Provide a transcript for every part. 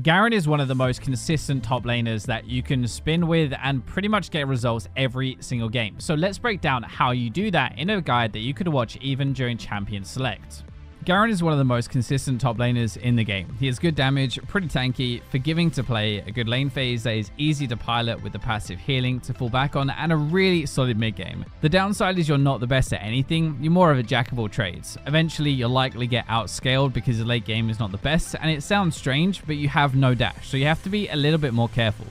Garen is one of the most consistent top laners that you can spin with and pretty much get results every single game. So let's break down how you do that in a guide that you could watch even during Champion Select. Garen is one of the most consistent top laners in the game. He has good damage, pretty tanky, forgiving to play, a good lane phase that is easy to pilot with the passive healing to fall back on, and a really solid mid game. The downside is you're not the best at anything, you're more of a jack of all trades. Eventually you'll likely get outscaled because the late game is not the best, and it sounds strange, but you have no dash, so you have to be a little bit more careful.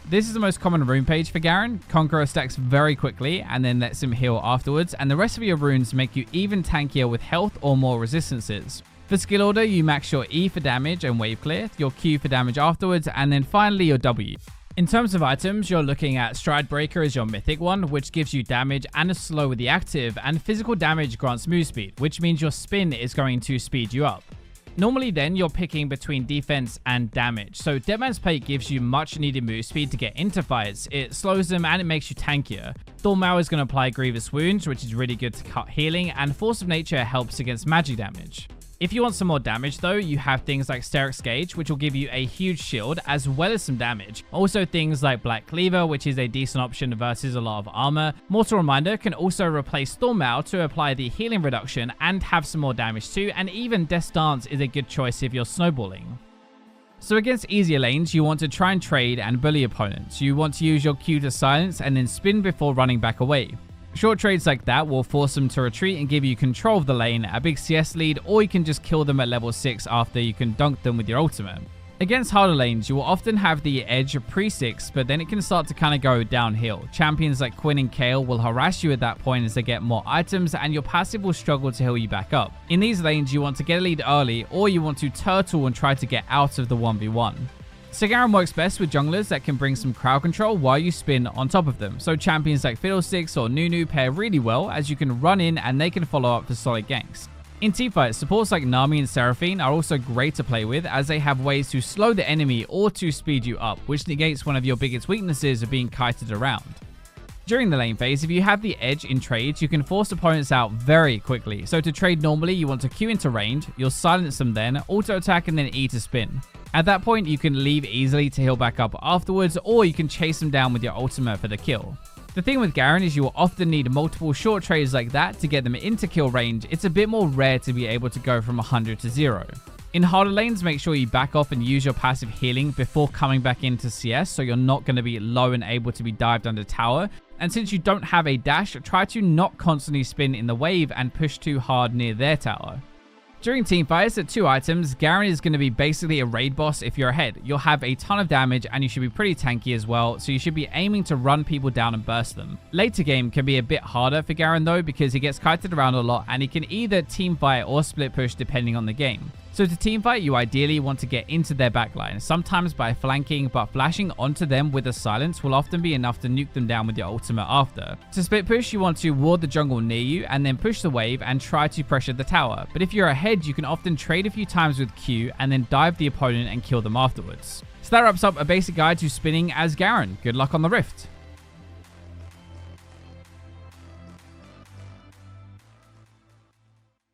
This is the most common rune page for Garen. Conqueror stacks very quickly and then lets him heal afterwards, and the rest of your runes make you even tankier with health or more resistances. For skill order, you max your E for damage and wave clear, your Q for damage afterwards, and then finally your W. In terms of items, you're looking at Stride Breaker as your mythic one, which gives you damage and a slow with the active, and physical damage grants move speed, which means your spin is going to speed you up. Normally then, you're picking between defense and damage, so Deadman's Plate gives you much needed move speed to get into fights, it slows them and it makes you tankier. Thornmail is going to apply Grievous Wounds, which is really good to cut healing, and Force of Nature helps against magic damage. If you want some more damage though, you have things like Steric's Gauge, which will give you a huge shield as well as some damage. Also things like Black Cleaver, which is a decent option versus a lot of armor. Mortal Reminder can also replace Thornmail to apply the healing reduction and have some more damage too, and even Death's Dance is a good choice if you're snowballing. So against easier lanes, you want to try and trade and bully opponents. You want to use your Q to silence and then spin before running back away. Short trades like that will force them to retreat and give you control of the lane, a big CS lead, or you can just kill them at level 6 after you can dunk them with your ultimate. Against harder lanes, you will often have the edge pre-6, but then it can start to kind of go downhill. Champions like Quinn and Kayle will harass you at that point as they get more items, and your passive will struggle to heal you back up. In these lanes, you want to get a lead early, or you want to turtle and try to get out of the 1v1. So Garen works best with junglers that can bring some crowd control while you spin on top of them. So champions like Fiddlesticks or Nunu pair really well, as you can run in and they can follow up for solid ganks. In teamfights, supports like Nami and Seraphine are also great to play with, as they have ways to slow the enemy or to speed you up, which negates one of your biggest weaknesses of being kited around. During the lane phase, if you have the edge in trades, you can force opponents out very quickly. So to trade normally, you want to Q into range, you'll silence them then, auto attack and then E to spin. At that point, you can leave easily to heal back up afterwards, or you can chase them down with your ultimate for the kill. The thing with Garen is you will often need multiple short trades like that to get them into kill range. It's a bit more rare to be able to go from 100 to 0. In harder lanes, make sure you back off and use your passive healing before coming back into CS, so you're not going to be low and able to be dived under tower. And since you don't have a dash, try to not constantly spin in the wave and push too hard near their tower. During teamfights at 2 items, Garen is going to be basically a raid boss if you're ahead. You'll have a ton of damage and you should be pretty tanky as well, so you should be aiming to run people down and burst them. Later game can be a bit harder for Garen though, because he gets kited around a lot and he can either teamfight or split push depending on the game. So to teamfight, you ideally want to get into their backline, sometimes by flanking, but flashing onto them with a silence will often be enough to nuke them down with your ultimate after. To split push, you want to ward the jungle near you and then push the wave and try to pressure the tower. But if you're ahead, you can often trade a few times with Q and then dive the opponent and kill them afterwards. So that wraps up a basic guide to spinning as Garen. Good luck on the Rift.